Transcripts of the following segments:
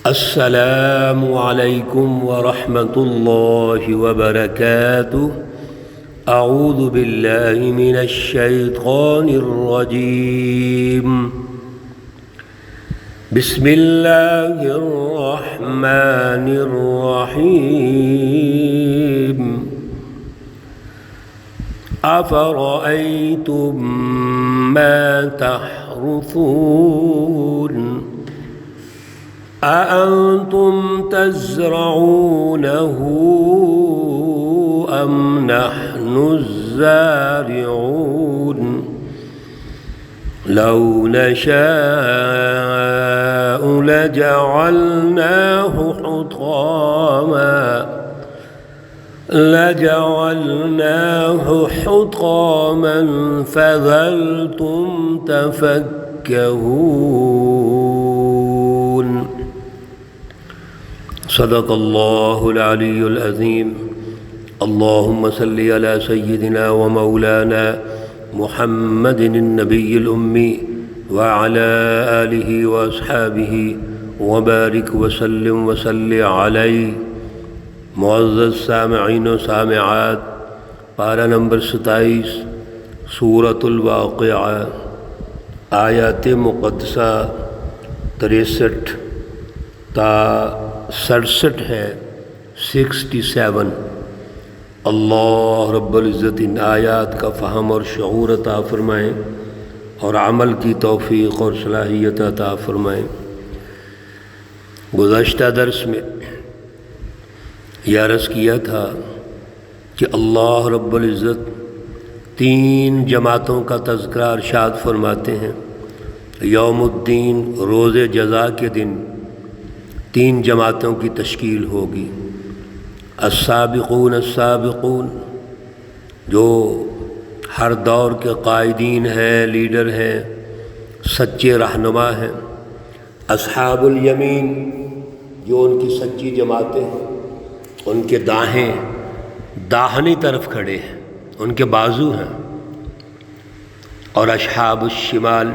السلام علیکم ورحمۃ اللہ وبرکاتہ۔ اعوذ باللہ من الشیطان الرجیم۔ بسم اللہ الرحمن الرحیم۔ افرأیتم ما تحرثون أأنتم تزرعونه أم نحن الزارعون لو نشاء لجعلناه حطاما فظلتم تفكهون۔ صدق اللہ العلی العظیم۔ اللہم صلی علی سیدنا و مولانا محمد النبی الامی وعلی آلہ واصحابہ وبارک وسلم وصلی علیہ۔ معزز سامعین و سامعات، پارہ نمبر 27 سورۃ الواقعہ، آیات مقدسہ 63 تا 67 ہے، 67۔ اللہ رب العزت ان آیات کا فہم اور شعور عطا فرمائیں اور عمل کی توفیق اور صلاحیت عطا فرمائیں۔ گزشتہ درس میں یہ عرض کیا تھا کہ اللہ رب العزت 3 جماعتوں کا تذکرہ ارشاد فرماتے ہیں۔ یوم الدین، روز جزا کے دن 3 جماعتوں کی تشکیل ہوگی۔ السابقون السابقون، جو ہر دور کے قائدین ہیں، لیڈر ہیں، سچے رہنما ہیں۔ اصحاب الیمین، جو ان کی سچی جماعتیں ہیں، ان کے داہنی طرف کھڑے ہیں، ان کے بازو ہیں۔ اور اصحاب الشمال،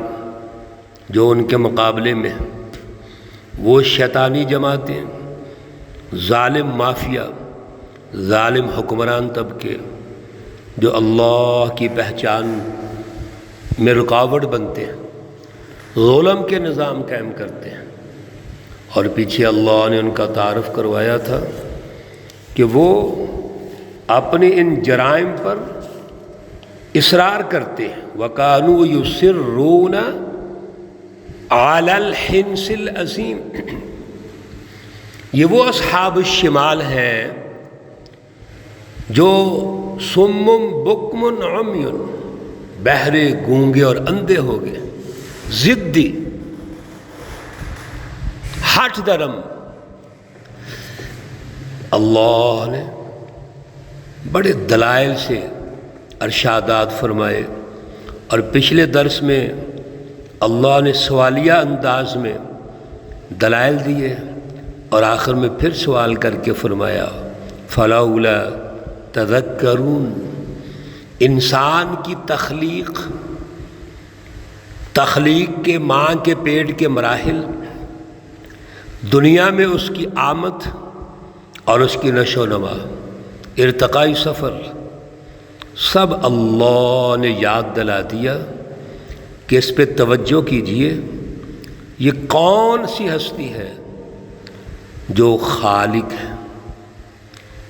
جو ان کے مقابلے میں ہیں، وہ شیطانی جماعتیں، ظالم مافیا، ظالم حکمران طبقے، جو اللہ کی پہچان میں رکاوٹ بنتے ہیں، ظلم کے نظام قائم کرتے ہیں۔ اور پیچھے اللہ نے ان کا تعارف کروایا تھا کہ وہ اپنے ان جرائم پر اصرار کرتے ہیں۔ وَكَانُوا يُصِرُّونَ عَلَى الْحِنْسِ الْعَظِيمِ۔ یہ وہ اصحاب الشمال ہیں جو سمم بکمن عمیٌ، بہرے، گونگے اور اندھے ہو گئے، ضدی، ہٹ درم۔ اللہ نے بڑے دلائل سے ارشادات فرمائے، اور پچھلے درس میں اللہ نے سوالیہ انداز میں دلائل دیے، اور آخر میں پھر سوال کر کے فرمایا فَلَوْلَا تَذَكَّرُونَ۔ انسان کی تخلیق کے ماں کے پیٹ کے مراحل، دنیا میں اس کی آمد اور اس کی نشو و نما، ارتقائی سفر، سب اللہ نے یاد دلا دیا کہ اس پہ توجہ کیجئے۔ یہ کون سی ہستی ہے جو خالق ہے؟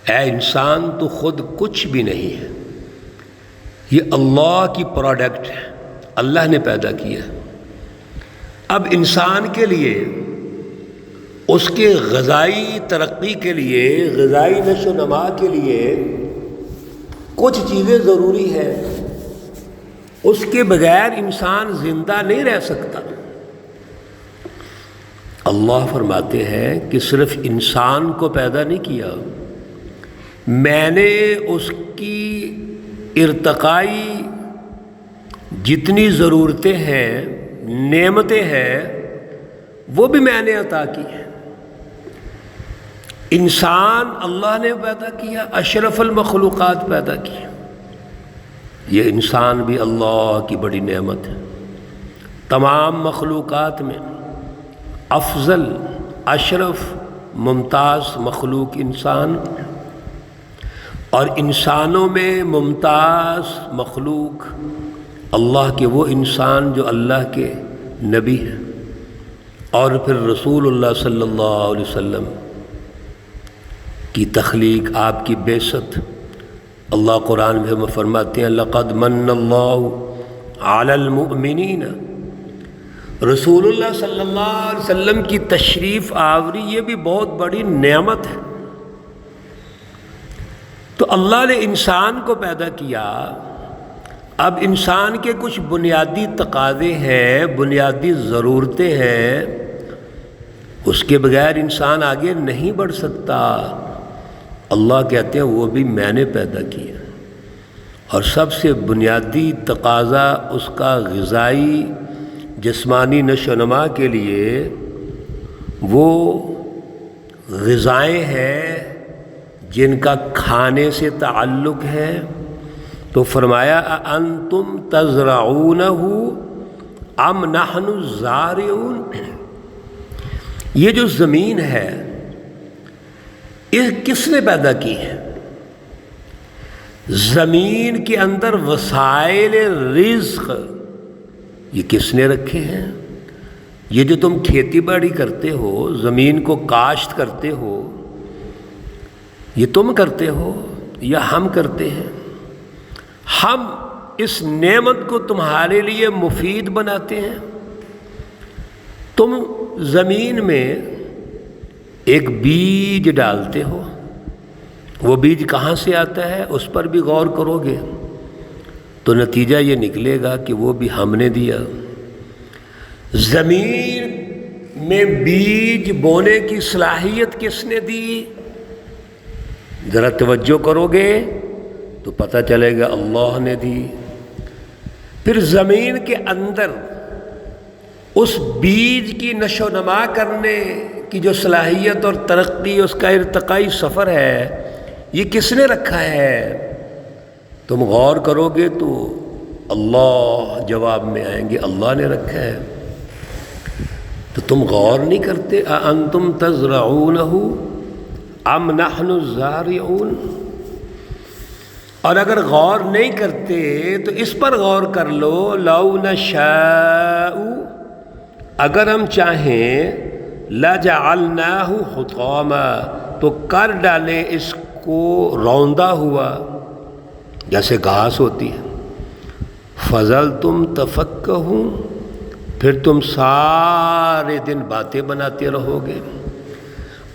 اے انسان، تو خود کچھ بھی نہیں ہے، یہ اللہ کی پروڈکٹ ہے، اللہ نے پیدا کیا۔ اب انسان کے لیے، اس کے غذائی ترقی کے لیے، غذائی نشو و نما کے لیے کچھ چیزیں ضروری ہیں، اس کے بغیر انسان زندہ نہیں رہ سکتا۔ اللہ فرماتے ہیں کہ صرف انسان کو پیدا نہیں کیا، میں نے اس کی ارتقائی جتنی ضرورتیں ہیں، نعمتیں ہیں، وہ بھی میں نے عطا کی ہیں۔ انسان اللہ نے پیدا کیا، اشرف المخلوقات پیدا کیا۔ یہ انسان بھی اللہ کی بڑی نعمت ہے۔ تمام مخلوقات میں افضل، اشرف ممتاز مخلوق انسان، اور انسانوں میں ممتاز مخلوق اللہ کے وہ انسان جو اللہ کے نبی ہیں، اور پھر رسول اللہ صلی اللہ علیہ وسلم کی تخلیق، آپ کی بعثت۔ اللہ قرآن میں فرماتے ہیں لقد من اللہ علی المؤمنین، رسول اللہ صلی اللہ علیہ وسلم کی تشریف آوری یہ بھی بہت بڑی نعمت ہے۔ تو اللہ نے انسان کو پیدا کیا، اب انسان کے کچھ بنیادی تقاضے ہیں، بنیادی ضرورتیں ہیں، اس کے بغیر انسان آگے نہیں بڑھ سکتا۔ اللہ کہتے ہیں وہ بھی میں نے پیدا کیا، اور سب سے بنیادی تقاضا اس کا غذائی جسمانی نشو و نما کے لیے وہ غذائیں ہیں جن کا کھانے سے تعلق ہے۔ تو فرمایا اَأَنْتُمْ تَزْرَعُونَهُ أَمْ نَحْنُ الزَّارِعُونَ، یہ جو زمین ہے یہ کس نے پیدا کی ہے؟ زمین کے اندر وسائل رزق یہ کس نے رکھے ہیں؟ یہ جو تم کھیتی باڑی کرتے ہو، زمین کو کاشت کرتے ہو، یہ تم کرتے ہو یا ہم کرتے ہیں؟ ہم اس نعمت کو تمہارے لیے مفید بناتے ہیں۔ تم زمین میں ایک بیج ڈالتے ہو، وہ بیج کہاں سے آتا ہے اس پر بھی غور کرو گے تو نتیجہ یہ نکلے گا کہ وہ بھی ہم نے دیا۔ زمین میں بیج بونے کی صلاحیت کس نے دی؟ ذرا توجہ کرو گے تو پتہ چلے گا اللہ نے دی۔ پھر زمین کے اندر اس بیج کی نشو و نما کرنے کی جو صلاحیت اور ترقی، اس کا ارتقائی سفر ہے، یہ کس نے رکھا ہے؟ تم غور کرو گے تو اللہ جواب میں آئیں گے، اللہ نے رکھا ہے۔ تو تم غور نہیں کرتے؟ اَأَنْتُمْ تَزْرَعُونَهُ أَمْ نَحْنُ الزَّارِعُونَ؟ اور اگر غور نہیں کرتے تو اس پر غور کر لو، لَوْ نَشَاءُ، اگر ہم چاہیں، لَجَعَلْنَاهُ حُطَامًا، تو کر ڈالیں اس کو روندا ہوا جیسے گھاس ہوتی ہے۔ فَظَلْتُمْ تَفَكَّهُونَ، پھر تم سارے دن باتیں بناتے رہو گے۔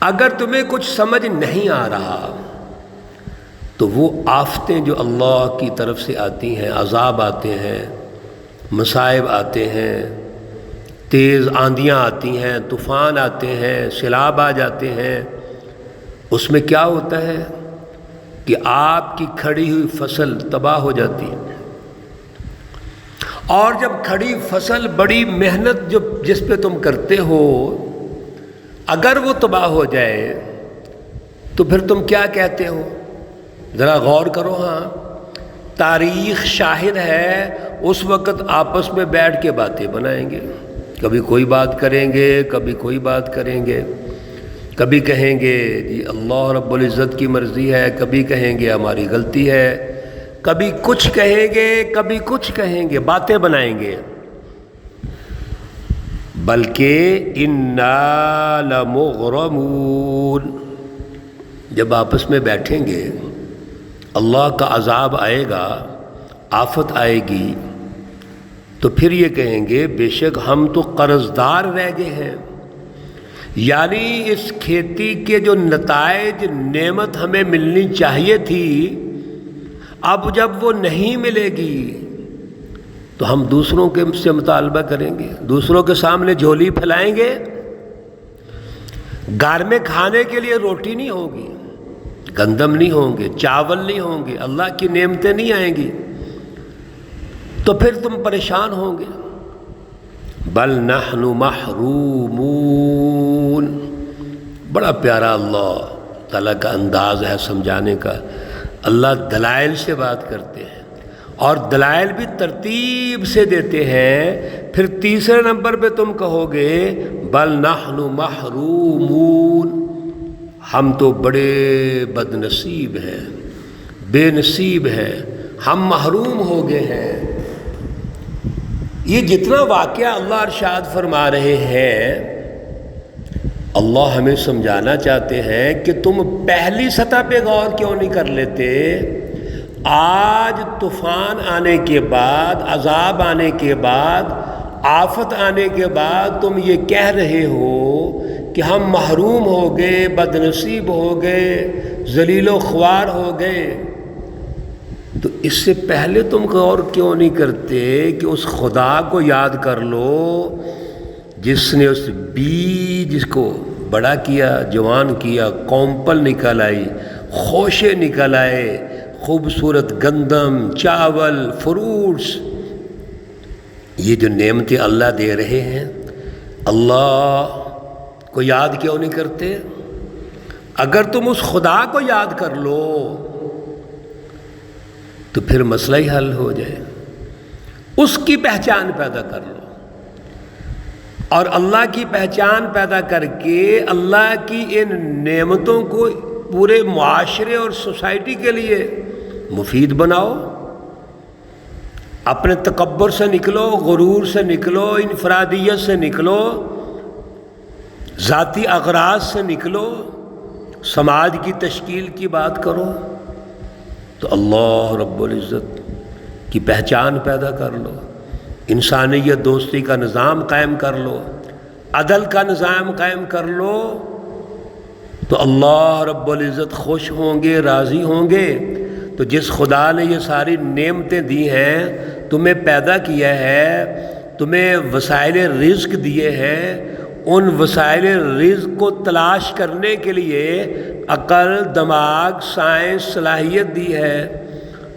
اگر تمہیں کچھ سمجھ نہیں آ رہا تو وہ آفتیں جو اللہ کی طرف سے آتی ہیں، عذاب آتے ہیں، مصائب آتے ہیں، تیز آندیاں آتی ہیں، طوفان آتے ہیں، سیلاب آ جاتے ہیں، اس میں کیا ہوتا ہے کہ آپ کی کھڑی ہوئی فصل تباہ ہو جاتی ہے۔ اور جب کھڑی فصل، بڑی محنت جس پہ تم کرتے ہو، اگر وہ تباہ ہو جائے تو پھر تم کیا کہتے ہو؟ ذرا غور کرو۔ ہاں، تاریخ شاہد ہے، اس وقت آپس میں بیٹھ کے باتیں بنائیں گے، کبھی کوئی بات کریں گے، کبھی کوئی بات کریں گے، کبھی کہیں گے جی اللہ رب العزت کی مرضی ہے، کبھی کہیں گے ہماری غلطی ہے، کبھی کچھ کہیں گے، کبھی کچھ کہیں گے، باتیں بنائیں گے۔ بلکہ اِنَّا لَمُغْرَمُونَ، جب آپس میں بیٹھیں گے، اللہ کا عذاب آئے گا، آفت آئے گی، تو پھر یہ کہیں گے بے شک ہم تو قرض دار رہ گئے ہیں۔ یعنی اس کھیتی کے جو نتائج، نعمت ہمیں ملنی چاہیے تھی، اب جب وہ نہیں ملے گی تو ہم دوسروں کے سے مطالبہ کریں گے، دوسروں کے سامنے جھولی پھیلائیں گے۔ گھر میں کھانے کے لیے روٹی نہیں ہوگی، گندم نہیں ہوں گے، چاول نہیں ہوں گے، اللہ کی نعمتیں نہیں آئیں گی، تو پھر تم پریشان ہوں گے۔ بل نحن محرومون، بڑا پیارا اللہ تعالیٰ کا انداز ہے سمجھانے کا۔ اللہ دلائل سے بات کرتے ہیں، اور دلائل بھی ترتیب سے دیتے ہیں، پھر تیسرے نمبر پہ تم کہو گے بل نحن محرومون، ہم تو بڑے بد نصیب ہیں، بے نصیب ہیں، ہم محروم ہو گئے ہیں۔ یہ جتنا واقعہ اللہ ارشاد فرما رہے ہیں، اللہ ہمیں سمجھانا چاہتے ہیں کہ تم پہلی سطح پہ غور کیوں نہیں کر لیتے؟ آج طوفان آنے کے بعد، عذاب آنے کے بعد، آفت آنے کے بعد تم یہ کہہ رہے ہو کہ ہم محروم ہو گئے، بد نصیب ہو گئے، ذلیل و خوار ہو گئے، تو اس سے پہلے تم غور کیوں نہیں کرتے کہ اس خدا کو یاد کر لو جس نے اس بیج کو بڑا کیا، جوان کیا، کومپل نکل آئی، خوشے نکل آئے، خوبصورت گندم، چاول، فروٹس، یہ جو نعمتیں اللہ دے رہے ہیں، اللہ کو یاد کیوں نہیں کرتے؟ اگر تم اس خدا کو یاد کر لو تو پھر مسئلہ ہی حل ہو جائے، اس کی پہچان پیدا کر لو، اور اللہ کی پہچان پیدا کر کے اللہ کی ان نعمتوں کو پورے معاشرے اور سوسائٹی کے لیے مفید بناؤ۔ اپنے تکبر سے نکلو، غرور سے نکلو، انفرادیت سے نکلو، ذاتی اغراض سے نکلو، سماج کی تشکیل کی بات کرو، تو اللہ رب العزت کی پہچان پیدا کر لو، انسانیت دوستی کا نظام قائم کر لو، عدل کا نظام قائم کر لو، تو اللہ رب العزت خوش ہوں گے، راضی ہوں گے۔ تو جس خدا نے یہ ساری نعمتیں دی ہیں، تمہیں پیدا کیا ہے، تمہیں وسائل رزق دیے ہیں، ان وسائل رزق کو تلاش کرنے کے لیے عقل، دماغ، سائنس، صلاحیت دی ہے،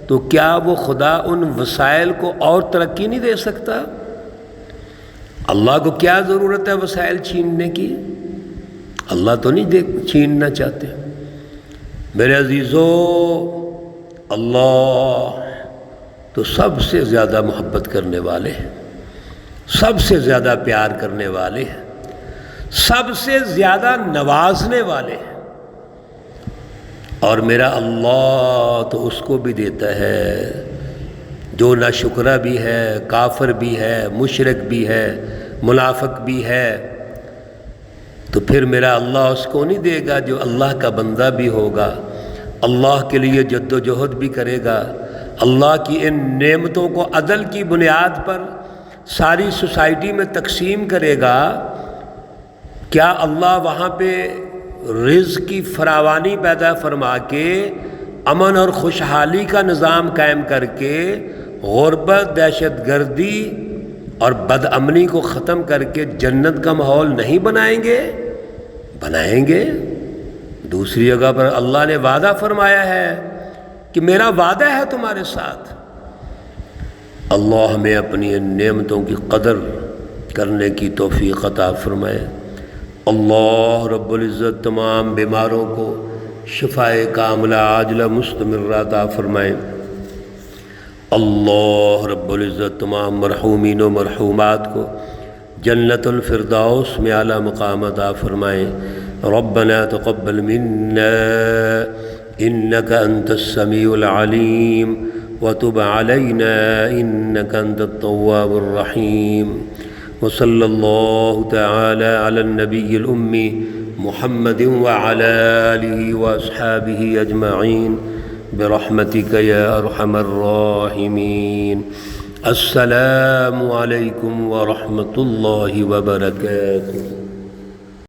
تو کیا وہ خدا ان وسائل کو اور ترقی نہیں دے سکتا؟ اللہ کو کیا ضرورت ہے وسائل چھیننے کی؟ اللہ تو نہیں چھیننا چاہتے۔ میرے عزیزو، اللہ تو سب سے زیادہ محبت کرنے والے ہیں، سب سے زیادہ پیار کرنے والے ہیں، سب سے زیادہ نوازنے والے ہیں، اور میرا اللہ تو اس کو بھی دیتا ہے جو ناشکرہ بھی ہے، کافر بھی ہے، مشرک بھی ہے، منافق بھی ہے۔ تو پھر میرا اللہ اس کو نہیں دے گا جو اللہ کا بندہ بھی ہوگا، اللہ کے لیے جد و جہد بھی کرے گا، اللہ کی ان نعمتوں کو عدل کی بنیاد پر ساری سوسائٹی میں تقسیم کرے گا۔ کیا اللہ وہاں پہ رزق کی فراوانی پیدا فرما کے، امن اور خوشحالی کا نظام قائم کر کے، غربت، دہشت گردی اور بد امنی کو ختم کر کے جنت کا ماحول نہیں بنائیں گے؟ بنائیں گے۔ دوسری جگہ پر اللہ نے وعدہ فرمایا ہے کہ میرا وعدہ ہے تمہارے ساتھ۔ اللہ ہمیں اپنی ان نعمتوں کی قدر کرنے کی توفیق عطا فرمائے۔ اللہ رب العزت تمام بیماروں کو شفائے کاملہ عاجلہ مستمرہ عطا فرمائے۔ اللہ رب العزت تمام مرحومین و مرحومات کو جنت الفردوس میں اعلیٰ مقام عطا فرمائے۔ ربنا تقبل منا انك انت السميع العليم وتب علينا انك انت التواب الرحيم، وصلى الله تعالى على النبي الأمي محمد وعلى آله وأصحابه أجمعين برحمتك يا أرحم الراحمين۔ السلام عليكم ورحمة الله وبركاته۔